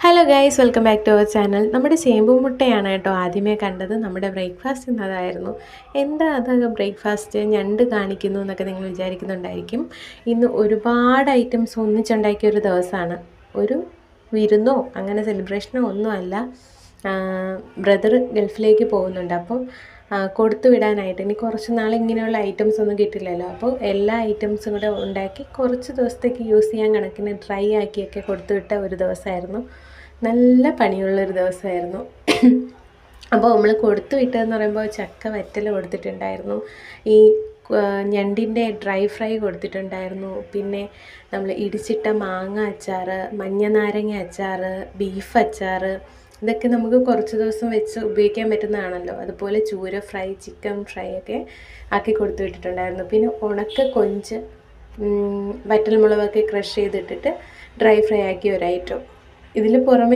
Hello guys, welcome back to our channel. നമ്മുടെ ചേമ്പ് മുട്ടയാണ് കേട്ടോ ആദ്യമേ കണ്ടത്. നമ്മുടെ ബ്രേക്ക്ഫാസ്റ്റ് ഇന്നതായിരുന്നു. എന്താ അതൊക്കെ ബ്രേക്ക്ഫാസ്റ്റ് ഞണ്ട് കാണിക്കുന്നു എന്നൊക്കെ നിങ്ങൾ വിചാരിക്കുന്നുണ്ടായിരിക്കും. ഇന്ന് ഒരുപാട് ഐറ്റംസ് ഒന്നിച്ചുണ്ടാക്കിയ ഒരു ദിവസമാണ്. ഒരു വിരുന്നോ അങ്ങനെ സെലിബ്രേഷനോ ഒന്നുമല്ല. ബ്രദർ ഗൾഫിലേക്ക് പോകുന്നുണ്ട്, അപ്പം കൊടുത്തു വിടാനായിട്ട്. ഇനി കുറച്ച് നാൾ ഇങ്ങനെയുള്ള ഐറ്റംസ് ഒന്നും കിട്ടില്ലല്ലോ, അപ്പോൾ എല്ലാ ഐറ്റംസും കൂടെ ഉണ്ടാക്കി കുറച്ച് ദിവസത്തേക്ക് യൂസ് ചെയ്യാൻ കണക്കിന് ഡ്രൈ ആക്കിയൊക്കെ കൊടുത്തു വിട്ട ഒരു ദിവസമായിരുന്നു. നല്ല പണിയുള്ളൊരു ദിവസമായിരുന്നു. അപ്പോൾ നമ്മൾ കൊടുത്തു വിട്ടതെന്ന് പറയുമ്പോൾ ചക്ക വറ്റൽ കൊടുത്തിട്ടുണ്ടായിരുന്നു, ഈ ഞണ്ടിൻ്റെ ഡ്രൈ ഫ്രൈ കൊടുത്തിട്ടുണ്ടായിരുന്നു, പിന്നെ നമ്മൾ ഇടിച്ചിട്ട മാങ്ങ അച്ചാർ, മഞ്ഞ നാരങ്ങ അച്ചാർ, ബീഫ് അച്ചാർ, ഇതൊക്കെ നമുക്ക് കുറച്ച് ദിവസം വെച്ച് ഉപയോഗിക്കാൻ പറ്റുന്നതാണല്ലോ. അതുപോലെ ചൂര ഫ്രൈ, ചിക്കൻ ഫ്രൈ ഒക്കെ ആക്കി കൊടുത്തു വിട്ടിട്ടുണ്ടായിരുന്നു. പിന്നെ ഉണക്ക കൊഞ്ച്, വറ്റൽമുളകൊക്കെ ക്രഷ് ചെയ്തിട്ടിട്ട് ഡ്രൈ ഫ്രൈ ആക്കിയ ഒരു ഐറ്റം. ഇതിൽ പുറമെ